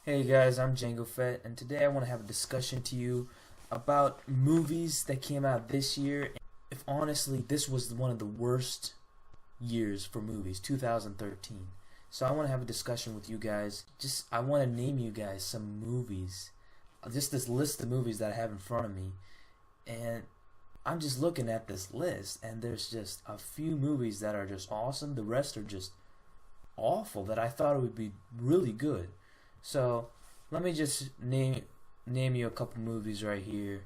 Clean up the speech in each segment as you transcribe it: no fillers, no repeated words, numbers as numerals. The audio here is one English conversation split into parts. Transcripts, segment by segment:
Hey guys, I'm Django Fett, and today I want to have a discussion to you about movies that came out this year. If honestly, this was one of the worst years for movies, 2013. So I want to have a discussion with you guys. I want to name you guys some movies, just this list of movies that I have in front of me, and I'm just looking at this list, and there's just a few movies that are just awesome. The rest are just awful that I thought it would be really good. So let me just name you a couple movies right here.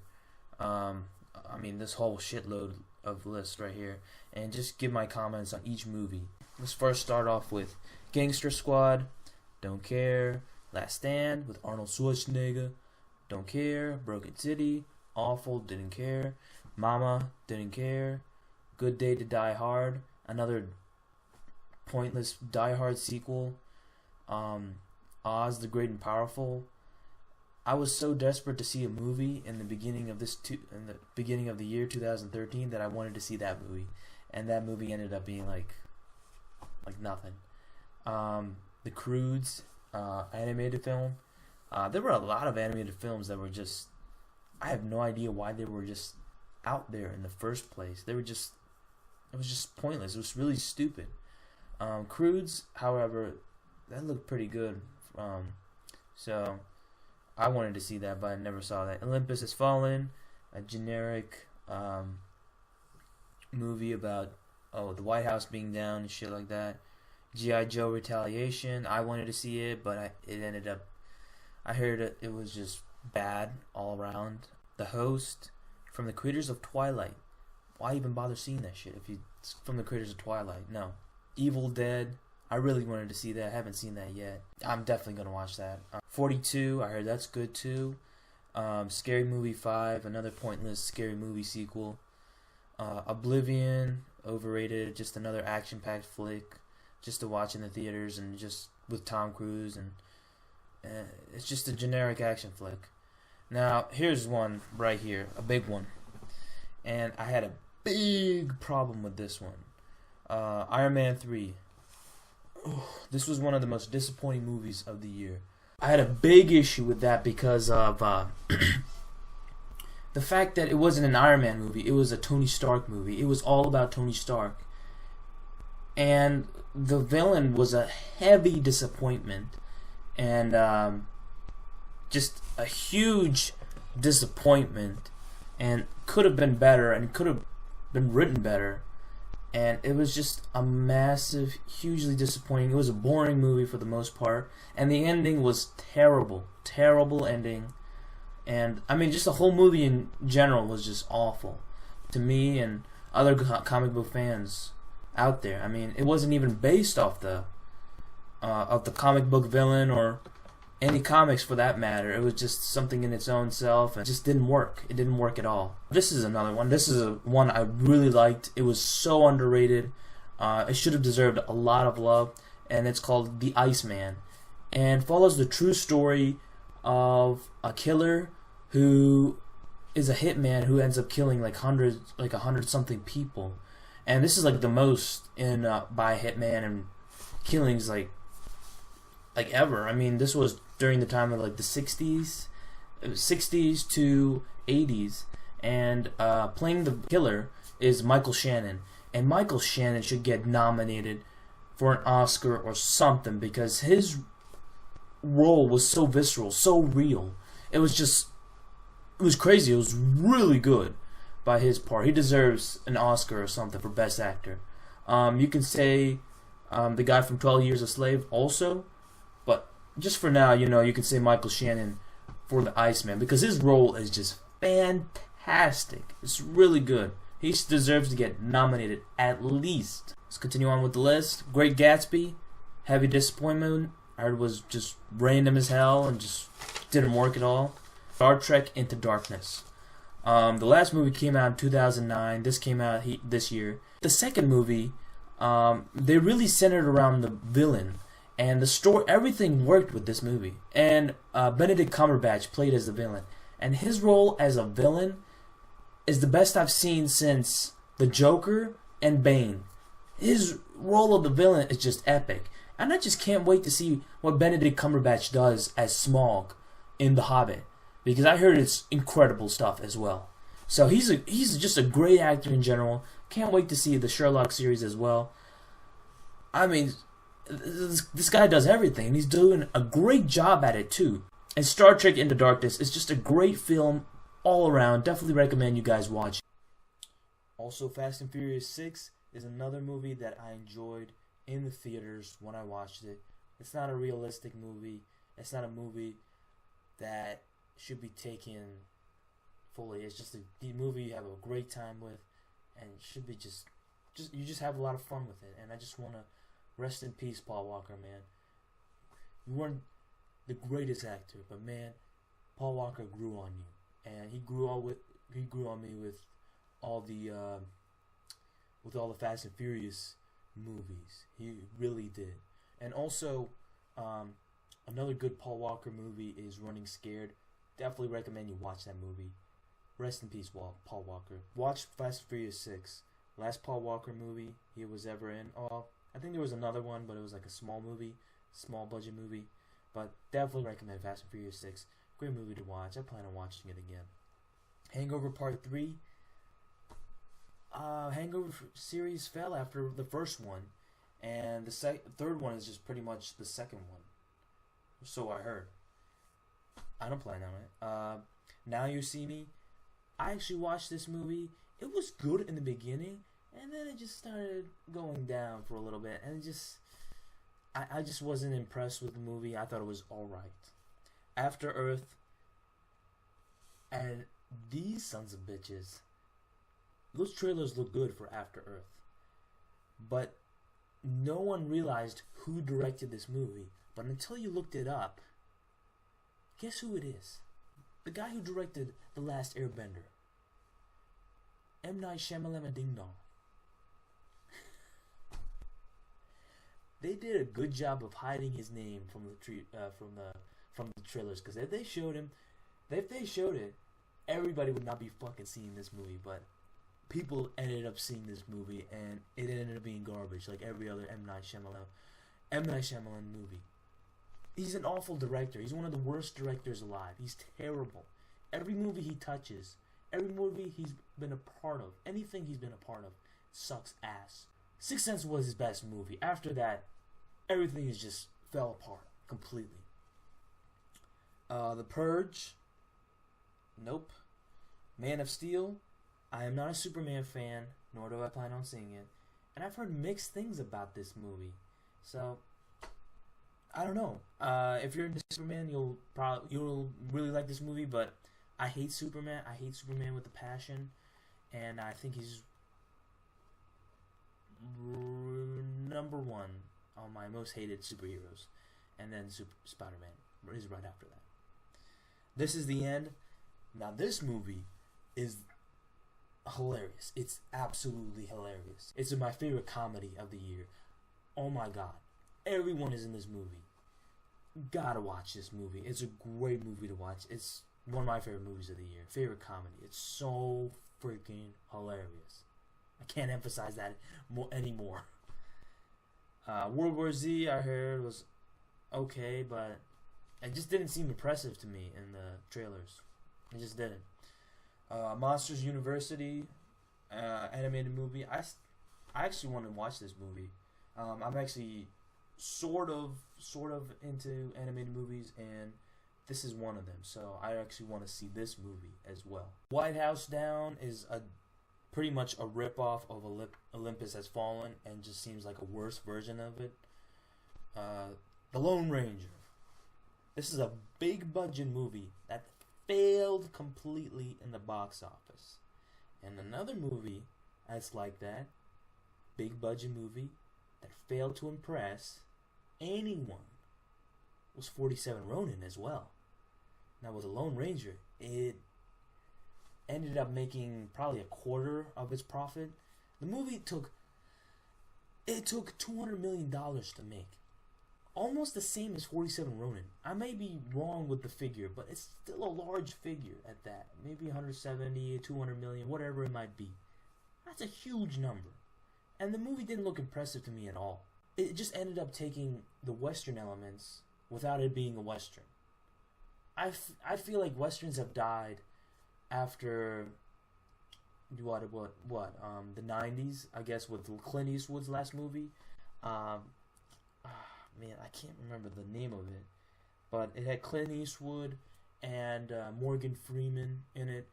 This whole shitload of lists right here, and just give my comments on each movie. Let's first start off with Gangster Squad, Don't Care. Last Stand with Arnold Schwarzenegger, Don't Care. Broken City, awful, didn't care. Mama, didn't care. Good Day to Die Hard, another pointless Die Hard sequel. Oz the Great and Powerful. I was so desperate to see a movie in the beginning of the year 2013 that I wanted to see that movie, and that movie ended up being like nothing. The Croods, animated film. There were a lot of animated films that were just, I have no idea why they were just out there in the first place. It was just pointless. It was really stupid. Croods, however, that looked pretty good. So I wanted to see that, but I never saw that. Olympus Has Fallen, a generic movie about the White House being down and shit like that. G.I. Joe Retaliation, I wanted to see it, but I heard it was just bad all around. The Host, from the creators of Twilight. Why even bother seeing that shit if it's from the creators of Twilight? No. Evil Dead, I really wanted to see that. I haven't seen that yet. I'm definitely going to watch that. 42, I heard that's good too. Scary Movie 5, another pointless Scary Movie sequel. Oblivion, overrated, just another action-packed flick just to watch in the theaters and just with Tom Cruise, and it's just a generic action flick. Now, here's one right here, a big one. And I had a big problem with this one. Iron Man 3. This was one of the most disappointing movies of the year. I had a big issue with that because of the fact that it wasn't an Iron Man movie. It was a Tony Stark movie. It was all about Tony Stark. And the villain was a heavy disappointment. And just a huge disappointment. And could have been better and could have been written better. And it was just a massive, hugely disappointing. It was a boring movie for the most part. And the ending was terrible. Terrible ending. And, just the whole movie in general was just awful. To me and other comic book fans out there. It wasn't even based off the comic book villain or any comics for that matter. It was just something in its own self, and it just didn't work. It didn't work at all. This is another one. This is one I really liked. It was so underrated. It should have deserved a lot of love, and it's called The Iceman, and follows the true story of a killer who is a hitman who ends up killing like 100 something people, and this is like the most in by a hitman and killings like ever. This was during the time of like the 60s to 80s, and playing the killer is Michael Shannon, and Michael Shannon should get nominated for an Oscar or something because his role was so visceral, so real. It was crazy. It was really good by his part. He deserves an Oscar or something for Best Actor. You can say the guy from 12 Years a Slave also, but just for now, you can say Michael Shannon for The Iceman because his role is just fantastic. It's really good. He deserves to get nominated at least. Let's continue on with the list. Great Gatsby, heavy disappointment. I heard it was just random as hell and just didn't work at all. Star Trek Into Darkness. The last movie came out in 2009. This came out this year. The second movie, they really centered around the villain. And the story, everything worked with this movie. And Benedict Cumberbatch played as the villain. And his role as a villain is the best I've seen since The Joker and Bane. His role of the villain is just epic. And I just can't wait to see what Benedict Cumberbatch does as Smaug in The Hobbit, because I heard it's incredible stuff as well. So he's just a great actor in general. Can't wait to see the Sherlock series as well. I mean, this guy does everything, and he's doing a great job at it too. And Star Trek Into Darkness is just a great film all around. Definitely recommend you guys watch. Also, Fast and Furious 6 is another movie that I enjoyed in the theaters when I watched it. It's not a realistic movie. It's not a movie that should be taken fully. It's just a movie you have a great time with, and it should be just you just have a lot of fun with it. And I just want to rest in peace, Paul Walker, man. You weren't the greatest actor, but man, Paul Walker grew on you, and he grew on me with all the Fast and Furious movies. He really did. And also, another good Paul Walker movie is Running Scared. Definitely recommend you watch that movie. Rest in peace, Paul Walker. Watch Fast and Furious 6. Last Paul Walker movie he was ever in. Oh, I think there was another one, but it was like a small budget movie. But definitely recommend Fast and Furious 6. Great movie to watch. I plan on watching it again. Hangover Part 3. Hangover series fell after the first one, and the third one is just pretty much the second one. So I heard. I don't plan on it. Now You See Me. I actually watched this movie. It was good in the beginning, and then it just started going down for a little bit, and I just wasn't impressed with the movie. I thought it was alright. After Earth, and these sons of bitches, those trailers look good for After Earth, but no one realized who directed this movie. But until you looked it up, guess who it is? The guy who directed The Last Airbender. M. Night Shyamalan Ding Dong. They did a good job of hiding his name from the trailers, because if they showed it, everybody would not be fucking seeing this movie. But people ended up seeing this movie, and it ended up being garbage, like every other M. Night Shyamalan movie. He's an awful director. He's one of the worst directors alive. He's terrible. Every movie he touches, every movie he's been a part of, anything he's been a part of, sucks ass. Sixth Sense was his best movie. After that, everything is just fell apart completely. The Purge. Nope. Man of Steel. I am not a Superman fan, nor do I plan on seeing it. And I've heard mixed things about this movie. So, I don't know. If you're into Superman, you'll really like this movie, but I hate Superman. I hate Superman with a passion, and I think he's number one on my most hated superheroes, and then Spider-Man is right after that. This is the end. Now this movie is hilarious. It's absolutely hilarious. It's my favorite comedy of the year. Oh my god. Everyone is in this movie. Gotta watch this movie. It's a great movie to watch. It's one of my favorite movies of the year. Favorite comedy. It's so freaking hilarious. I can't emphasize that anymore. World War Z, I heard, was okay, but it just didn't seem impressive to me in the trailers. It just didn't. Monsters University, animated movie. I actually want to watch this movie. I'm actually sort of into animated movies, and this is one of them. So I actually want to see this movie as well. White House Down is pretty much a ripoff of Olympus Has Fallen, and just seems like a worse version of it. The Lone Ranger. This is a big budget movie that failed completely in the box office. And another movie that's like that, big budget movie that failed to impress anyone, was 47 Ronin as well. Now with The Lone Ranger, it ended up making probably a quarter of its profit. The movie took $200 million to make. Almost the same as 47 Ronin. I may be wrong with the figure, but it's still a large figure at that. Maybe 170, 200 million, whatever it might be. That's a huge number. And the movie didn't look impressive to me at all. it just ended up taking the Western elements without it being a Western. I feel like Westerns have died after the 90s, I guess, with Clint Eastwood's last movie. Um, Man, I can't remember the name of it, but it had Clint Eastwood and Morgan Freeman in it.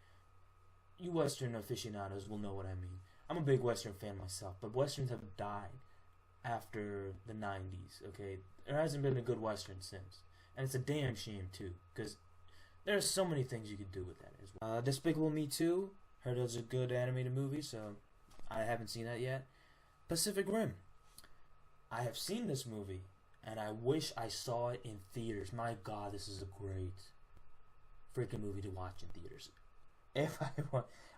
You Western aficionados will know what I mean. I'm a big Western fan myself, but Westerns have died after the 90s, okay? There hasn't been a good Western since. And it's a damn shame, too, because there's so many things you could do with that as well. Despicable Me 2, heard it was a good animated movie, so I haven't seen that yet. Pacific Rim. I have seen this movie, and I wish I saw it in theaters. My God, this is a great freaking movie to watch in theaters.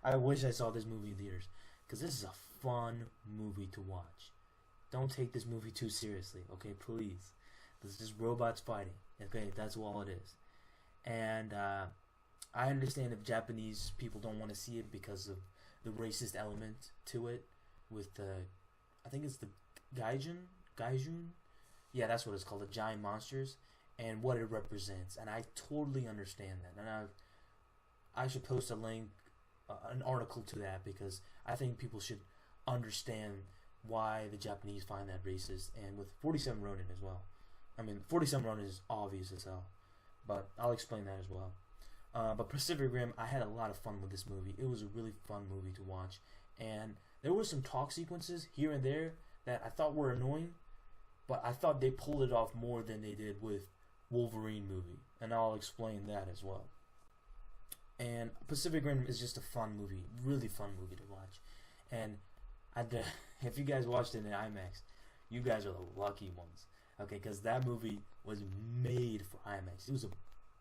I wish I saw this movie in theaters, because this is a fun movie to watch. Don't take this movie too seriously, okay? Please. This is just robots fighting. Okay, that's all it is. And I understand if Japanese people don't want to see it because of the racist element to it, with the, I think it's the Gaijun? Yeah, that's what it's called, the giant monsters, and what it represents. And I totally understand that. And I should post a link, an article to that, because I think people should understand why the Japanese find that racist, and with 47 Ronin as well. I mean, 47 Ronin is obvious as hell, but I'll explain that as well. But Pacific Rim, I had a lot of fun with this movie. It was a really fun movie to watch, and there were some talk sequences here and there that I thought were annoying, but I thought they pulled it off more than they did with Wolverine movie, and I'll explain that as well. And Pacific Rim is just a fun movie, really fun movie to watch. And if you guys watched it in IMAX, you guys are the lucky ones, okay? Because that movie was made for IMAX. It was a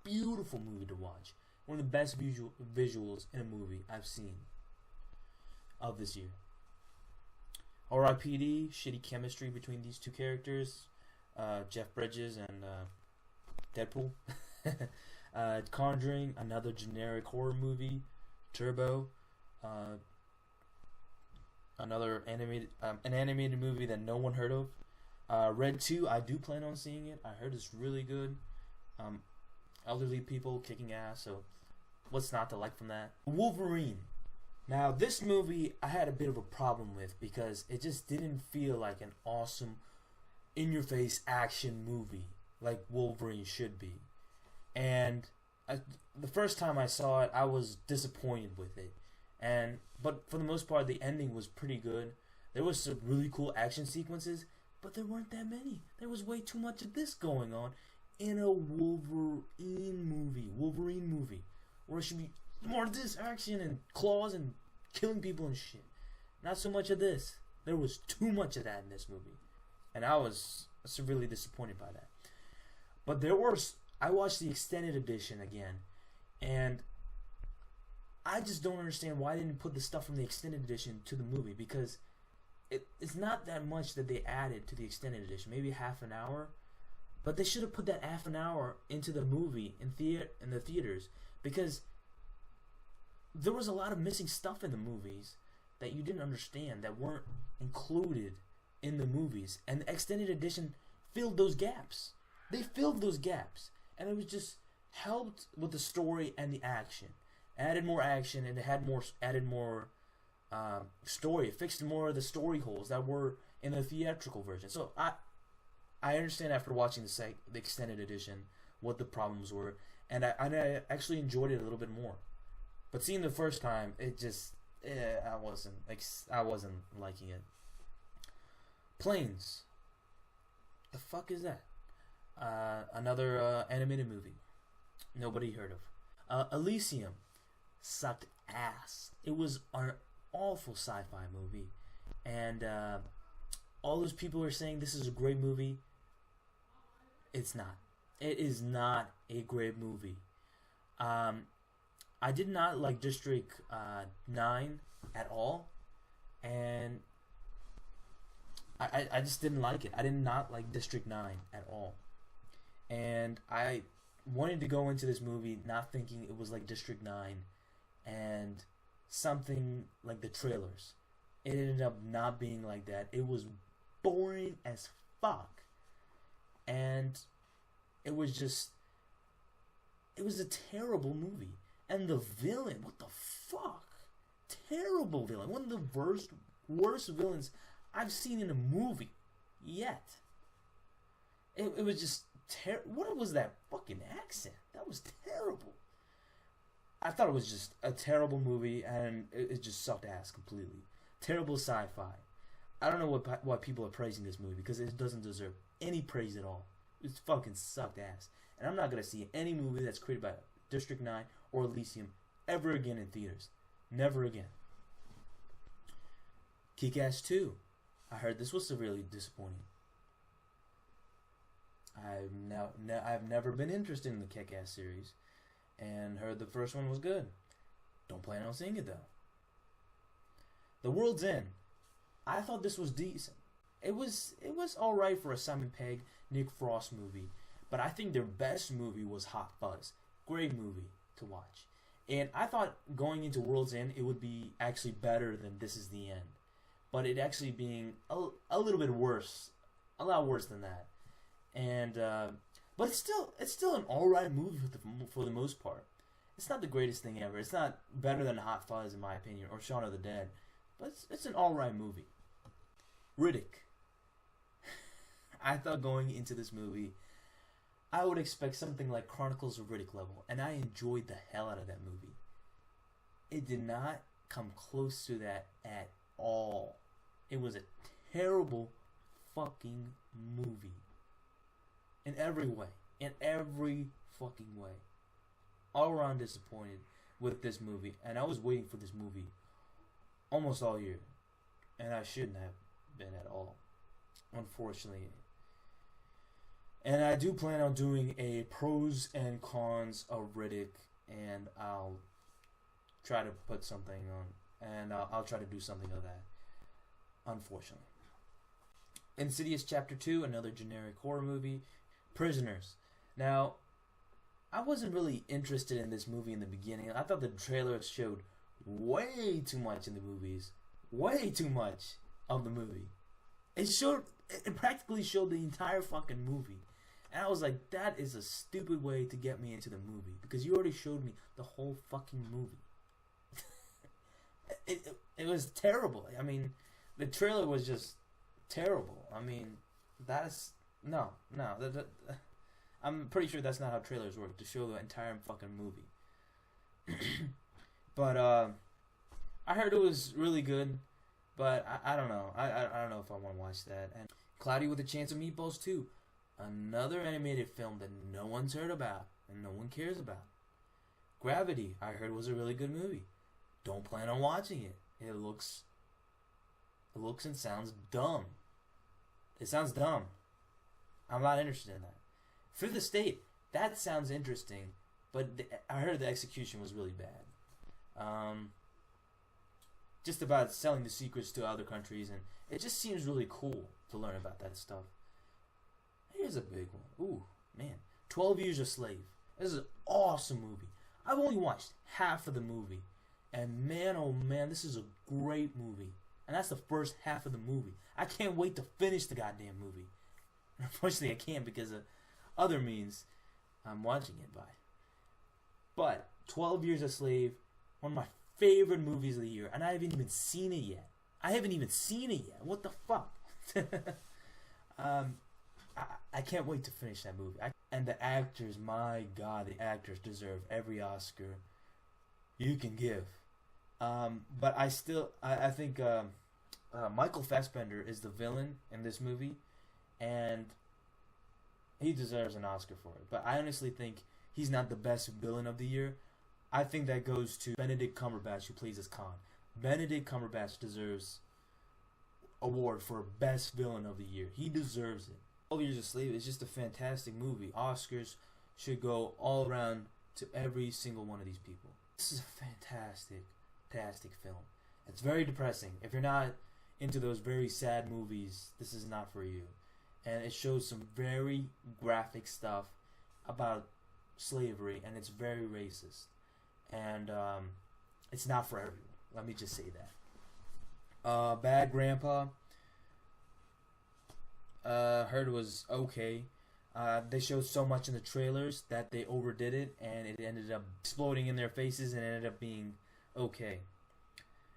beautiful movie to watch. One of the best visuals in a movie I've seen of this year. R.I.P.D. Shitty chemistry between these two characters, Jeff Bridges and Deadpool. Conjuring, another generic horror movie. Turbo, another an animated movie that no one heard of. Red 2, I do plan on seeing it. I heard it's really good. Elderly people kicking ass, so what's not to like from that? Wolverine. Now, this movie I had a bit of a problem with because it just didn't feel like an awesome, in-your-face action movie like Wolverine should be. And the first time I saw it, I was disappointed with it. But for the most part, the ending was pretty good. There was some really cool action sequences, but there weren't that many. There was way too much of this going on in a Wolverine movie, where it should be more of this action and claws and killing people and shit. Not so much of this. There was too much of that in this movie, and I was severely disappointed by that. But I watched the extended edition again, and I just don't understand why they didn't put the stuff from the extended edition to the movie, because it's not that much that they added to the extended edition, maybe half an hour, but they should have put that half an hour into the movie in the theaters, because there was a lot of missing stuff in the movies that you didn't understand, that weren't included in the movies, and the extended edition filled those gaps. They filled those gaps, and it was just helped with the story and the action. Added more action, and it had added more story. It fixed more of the story holes that were in the theatrical version. So I understand after watching the extended edition what the problems were, and I actually enjoyed it a little bit more. But seeing the first time, it just I wasn't liking it. Planes. The fuck is that? Another animated movie nobody heard of. Elysium sucked ass. It was an awful sci-fi movie, and all those people are saying this is a great movie. It's not. It is not a great movie. I did not like District 9 at all, and I just didn't like it. I did not like District 9 at all. And I wanted to go into this movie not thinking it was like District 9 and something like the trailers. It ended up not being like that. It was boring as fuck? And it was a terrible movie. And the villain, what the fuck? Terrible villain. One of the worst villains I've seen in a movie yet. It was just what was that fucking accent? That was terrible. I thought it was just a terrible movie, and it just sucked ass completely. Terrible sci-fi. I don't know why people are praising this movie, because it doesn't deserve any praise at all. It fucking sucked ass. And I'm not going to see any movie that's created by District 9 or Elysium ever again in theaters. Never again. Kick-Ass 2. I heard this was severely disappointing. I've never been interested in the Kick-Ass series, and heard the first one was good. Don't plan on seeing it though. The World's End. I thought this was decent. It was alright for a Simon Pegg, Nick Frost movie, but I think their best movie was Hot Fuzz. Great movie to watch. And I thought going into World's End it would be actually better than This Is the End, but it actually being a little bit worse, a lot worse than that. And but it's still an alright movie for the most part. It's not the greatest thing ever. It's not better than Hot Fuzz in my opinion, or Shaun of the Dead, but it's an alright movie. Riddick. I thought going into this movie I would expect something like Chronicles of Riddick level, and I enjoyed the hell out of that movie. It did not come close to that at all. It was a terrible fucking movie. In every way. In every fucking way. All around disappointed with this movie. And I was waiting for this movie almost all year. And I shouldn't have been at all. Unfortunately. And I do plan on doing a pros and cons of Riddick. And I'll try to put something on. And I'll try to do something of that. Unfortunately. Insidious Chapter 2. Another generic horror movie. Prisoners. Now, I wasn't really interested in this movie in the beginning. I thought the trailer showed way too much in the movies. Way too much of the movie. It practically showed the entire fucking movie. And I was like, that is a stupid way to get me into the movie. Because you already showed me the whole fucking movie. It was terrible. I mean, the trailer was just terrible. I mean, that's... No. I'm pretty sure that's not how trailers work, to show the entire fucking movie. But I heard it was really good, but I don't know. I don't know if I want to watch that. And Cloudy with a Chance of Meatballs 2, another animated film that no one's heard about and no one cares about. Gravity, I heard was a really good movie. Don't plan on watching it. It looks and sounds dumb. It sounds dumb. I'm not interested in that. Fifth Estate, that sounds interesting, but I heard the execution was really bad. Just about selling the secrets to other countries, and it just seems really cool to learn about that stuff. Here's a big one. Ooh, man. 12 Years a Slave. This is an awesome movie. I've only watched half of the movie, and man, oh man, this is a great movie. And that's the first half of the movie. I can't wait to finish the goddamn movie. Unfortunately, I can't because of other means I'm watching it by. But 12 Years a Slave, one of my favorite movies of the year, and I haven't even seen it yet. What the fuck? I can't wait to finish that movie. And the actors, my God, the actors deserve every Oscar you can give. But I think Michael Fassbender is the villain in this movie. And he deserves an Oscar for it. But I honestly think he's not the best villain of the year. I think that goes to Benedict Cumberbatch, who plays as Khan. Benedict Cumberbatch deserves award for best villain of the year. He deserves it. 12 Years a Slave is just a fantastic movie. Oscars should go all around to every single one of these people. This is a fantastic film. It's very depressing. If you're not into those very sad movies, this is not for you. And it shows some very graphic stuff about slavery, and it's very racist. And it's not for everyone. Let me just say that. Bad Grandpa. Heard it was okay. They showed so much in the trailers that they overdid it, and it ended up exploding in their faces, and it ended up being okay.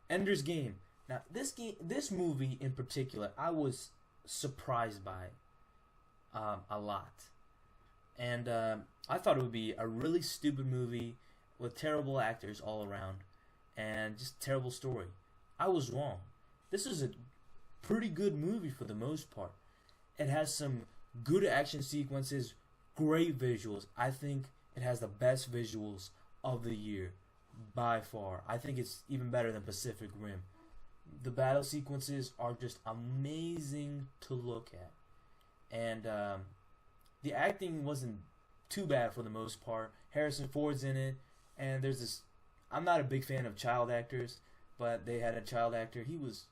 Ender's Game. Now, this movie in particular, I was surprised by a lot, and I thought it would be a really stupid movie with terrible actors all around, and just terrible story. I was wrong. This is a pretty good movie for the most part. It has some good action sequences, great visuals. I think it has the best visuals of the year by far. I think it's even better than Pacific Rim. The battle sequences are just amazing to look at, and the acting wasn't too bad for the most part. Harrison Ford's in it, and there's this. I'm not a big fan of child actors, but they had a child actor. He was,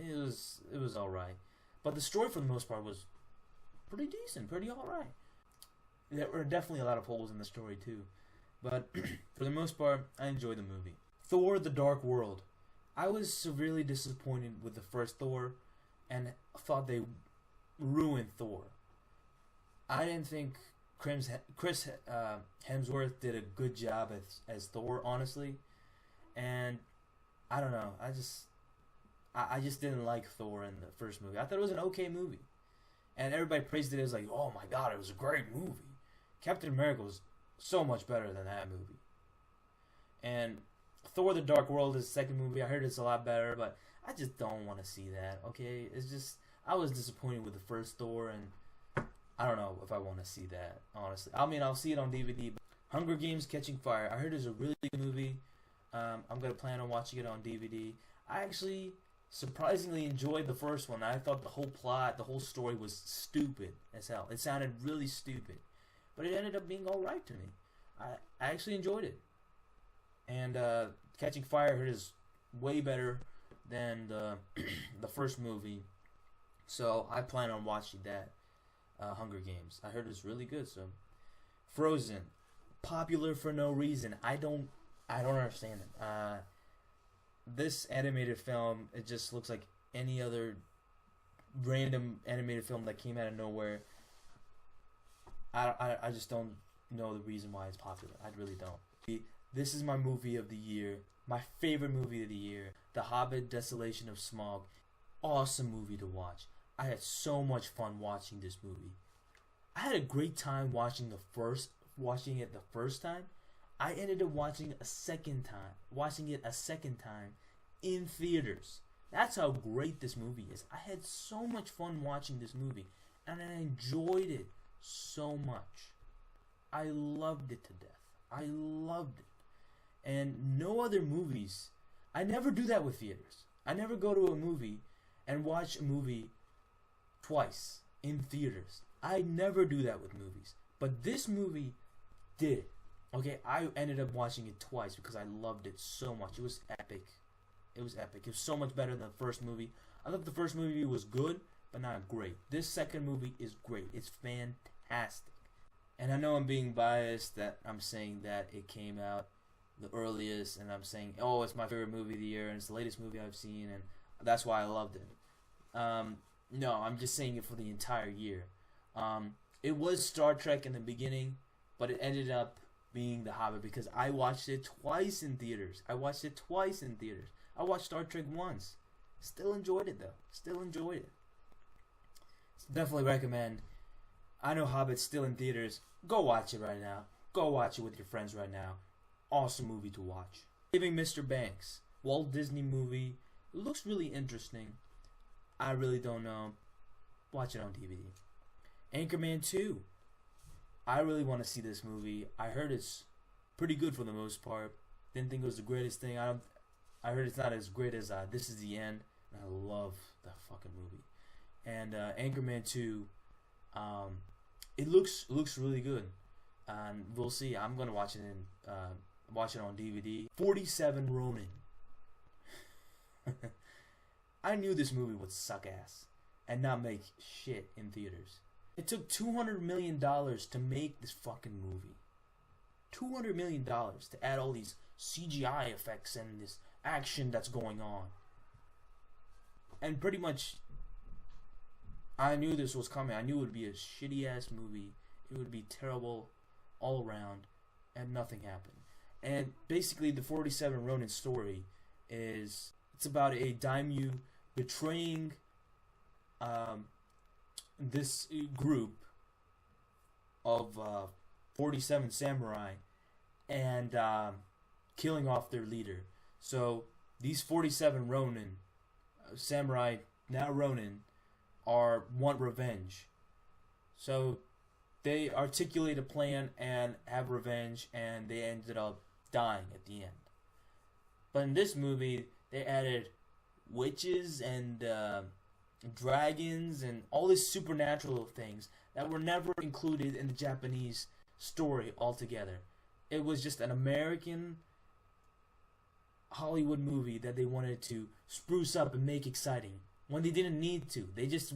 it was all right, but the story for the most part was pretty decent, pretty all right. There were definitely a lot of holes in the story too, but for the most part, I enjoyed the movie. Thor: The Dark World. I was severely disappointed with the first Thor, and thought they ruined Thor. I didn't think Chris Hemsworth did a good job as Thor, honestly, and I don't know. I just didn't like Thor in the first movie. I thought it was an okay movie, and everybody praised it as like, oh my god, it was a great movie. Captain America was so much better than that movie, and Thor: The Dark World is the second movie. I heard it's a lot better, but I just don't want to see that. Okay, it's just I was disappointed with the first Thor, and I don't know if I want to see that, honestly. I mean, I'll see it on DVD. But Hunger Games: Catching Fire. I heard it's a really good movie. I'm gonna plan on watching it on DVD. I actually surprisingly enjoyed the first one. I thought the whole plot, the whole story was stupid as hell. It sounded really stupid, but it ended up being all right to me. I actually enjoyed it. And Catching Fire, I heard, is way better than the the first movie, so I plan on watching that. Hunger Games. I heard it's really good. So, Frozen, popular for no reason. I don't understand it. This animated film, it just looks like any other random animated film that came out of nowhere. I just don't know the reason why it's popular. I really don't. This is my movie of the year. My favorite movie of the year. The Hobbit: Desolation of Smaug. Awesome movie to watch. I had so much fun watching this movie. I had a great time watching it the first time. I ended up watching it a second time in theaters. That's how great this movie is. I had so much fun watching this movie, and I enjoyed it so much. I loved it to death. I loved it. And no other movies. I never do that with theaters. I never go to a movie and watch a movie twice in theaters. I never do that with movies. But this movie did it. Okay, I ended up watching it twice because I loved it so much. It was epic. It was epic. It was so much better than the first movie. I thought the first movie was good, but not great. This second movie is great. It's fantastic. And I know I'm being biased that I'm saying that it came out the earliest, and I'm saying, oh, it's my favorite movie of the year, and it's the latest movie I've seen, and that's why I loved it. No, I'm just saying it for the entire year. It was Star Trek in the beginning, but it ended up being The Hobbit because I watched it twice in theaters. I watched Star Trek once. Still enjoyed it, though. So definitely recommend. I know Hobbit's still in theaters. Go watch it right now. Go watch it with your friends right now. Awesome movie to watch. Saving Mr. Banks. Walt Disney movie. It looks really interesting. I really don't know. Watch it on DVD. Anchorman 2. I really want to see this movie. I heard it's pretty good for the most part. Didn't think it was the greatest thing. I heard it's not as great as This Is the End. And I love that fucking movie. And Anchorman 2. It looks really good. And we'll see. I'm gonna watch it on DVD. 47 Ronin. I knew this movie would suck ass and not make shit in theaters. It took $200 million to make this fucking movie. $200 million to add all these CGI effects and this action that's going on. And pretty much I knew this was coming. I knew it would be a shitty ass movie. It would be terrible all around, and nothing happened. And basically, the 47 Ronin story is it's about a daimyo betraying this group of 47 samurai and killing off their leader. So these 47 Ronin, samurai, now Ronin, want revenge. So they articulate a plan and have revenge, and they ended up dying at the end. But in this movie, they added witches and dragons and all these supernatural things that were never included in the Japanese story altogether. It was just an American Hollywood movie that they wanted to spruce up and make exciting when they didn't need to. They just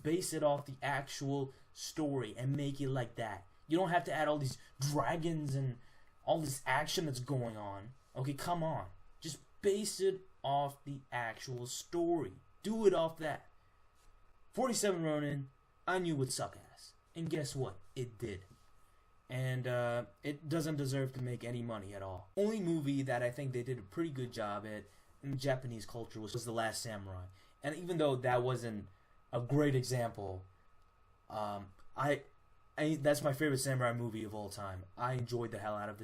base it off the actual story and make it like that. You don't have to add all these dragons and all this action that's going on. Okay, come on. Just base it off the actual story. Do it off that. 47 Ronin, I knew would suck ass. And guess what? It did. And it doesn't deserve to make any money at all. Only movie that I think they did a pretty good job at in Japanese culture was The Last Samurai. And even though that wasn't a great example, that's my favorite samurai movie of all time. I enjoyed the hell out of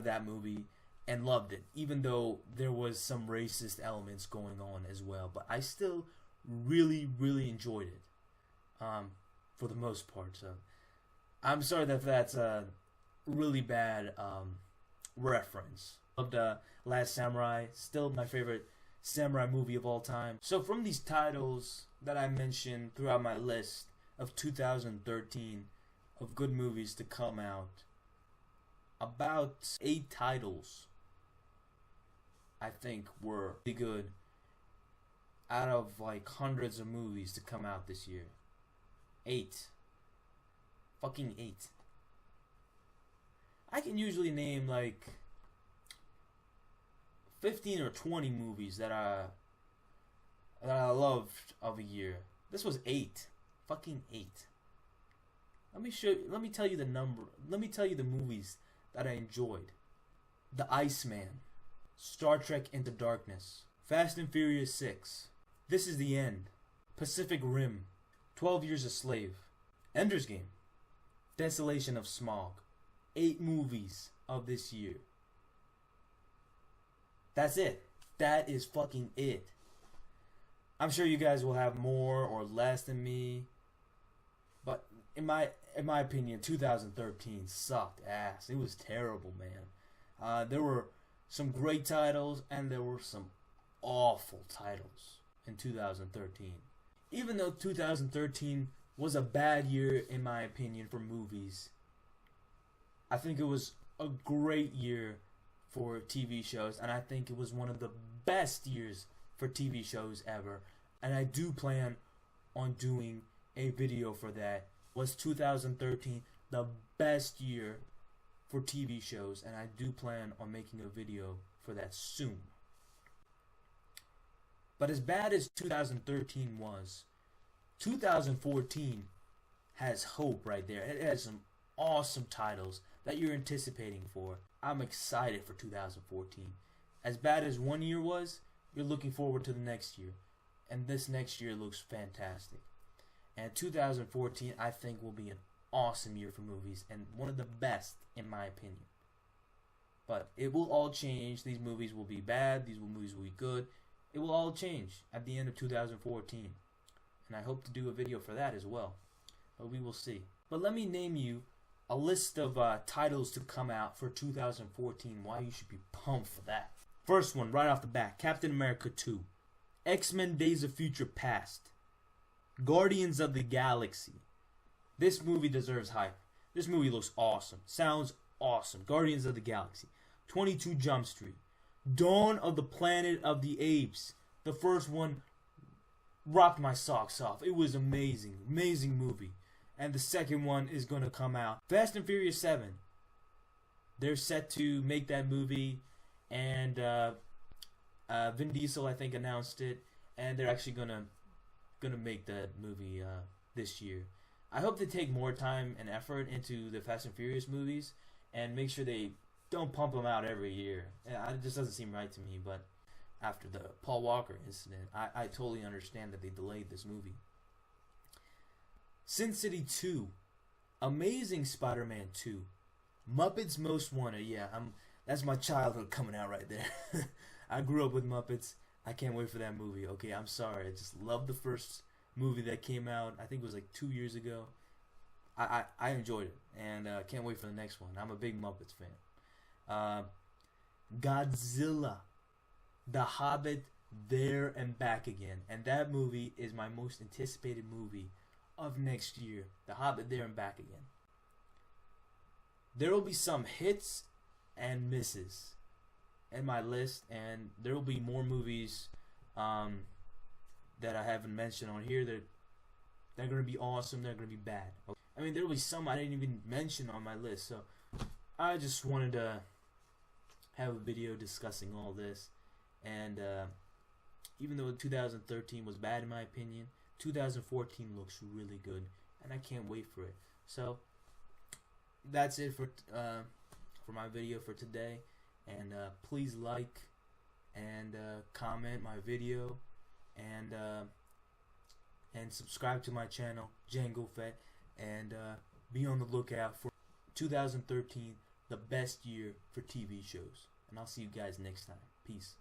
that movie, and loved it. Even though there was some racist elements going on as well, but I still really, really enjoyed it, for the most part. So I'm sorry that that's a really bad reference. Loved Last Samurai, still my favorite samurai movie of all time. So from these titles that I mentioned throughout my list of 2013 of good movies to come out, about 8 titles I think were really good out of like hundreds of movies to come out this year. 8. Fucking 8. I can usually name like 15 or 20 movies that I loved of a year. This was 8. Fucking 8. Let me tell you the number. Let me tell you the movies that I enjoyed. The Iceman, Star Trek Into Darkness, Fast and Furious 6, This Is the End, Pacific Rim, 12 Years a Slave, Ender's Game, Desolation of Smog. 8 movies of this year. That's it. That is fucking it. I'm sure you guys will have more or less than me, but in my opinion, 2013 sucked ass. It was terrible, man. There were some great titles and there were some awful titles in 2013. Even though 2013 was a bad year in my opinion for movies, I think it was a great year for TV shows, and I think it was one of the best years for TV shows ever. And I do plan on doing a video for that. Was 2013 the best year for TV shows? And I do plan on making a video for that soon. But as bad as 2013 was, 2014 has hope right there. It has some awesome titles that you're anticipating for. I'm excited for 2014. As bad as one year was, you're looking forward to the next year. And this next year looks fantastic. And 2014, I think, will be an awesome year for movies and one of the best, in my opinion. But it will all change. These movies will be bad. These movies will be good. It will all change at the end of 2014. And I hope to do a video for that as well. But we will see. But let me name you a list of titles to come out for 2014. Why you should be pumped for that. First one, right off the bat, Captain America 2. X-Men Days of Future Past. Guardians of the Galaxy. This movie deserves hype. This movie looks awesome. Sounds awesome. Guardians of the Galaxy. 22 Jump Street. Dawn of the Planet of the Apes. The first one rocked my socks off. It was amazing. Amazing movie. And the second one is going to come out. Fast and Furious 7. They're set to make that movie. And Vin Diesel, I think, announced it. And they're actually going to gonna make that movie this year. I hope they take more time and effort into the Fast and Furious movies and make sure they don't pump them out every year. It just doesn't seem right to me. But after the Paul Walker incident, I totally understand that they delayed this movie. Sin City 2, Amazing Spider-Man 2, Muppets Most Wanted. Yeah, that's my childhood coming out right there. I grew up with Muppets. I can't wait for that movie. Okay, I'm sorry. I just love the first movie that came out. I think it was like 2 years ago. I enjoyed it, and can't wait for the next one. I'm a big Muppets fan. Godzilla, The Hobbit, There and Back Again, and that movie is my most anticipated movie of next year. The Hobbit, There and Back Again. There will be some hits and misses in my list, and there will be more movies that I haven't mentioned on here. They're going to be awesome. They're going to be bad. I mean, there will be some I didn't even mention on my list. So I just wanted to have a video discussing all this. And even though 2013 was bad in my opinion, 2014 looks really good, and I can't wait for it. So that's it for my video for today. And please like and comment my video, and subscribe to my channel, Django Fett, and be on the lookout for 2013, the best year for TV shows. And I'll see you guys next time. Peace.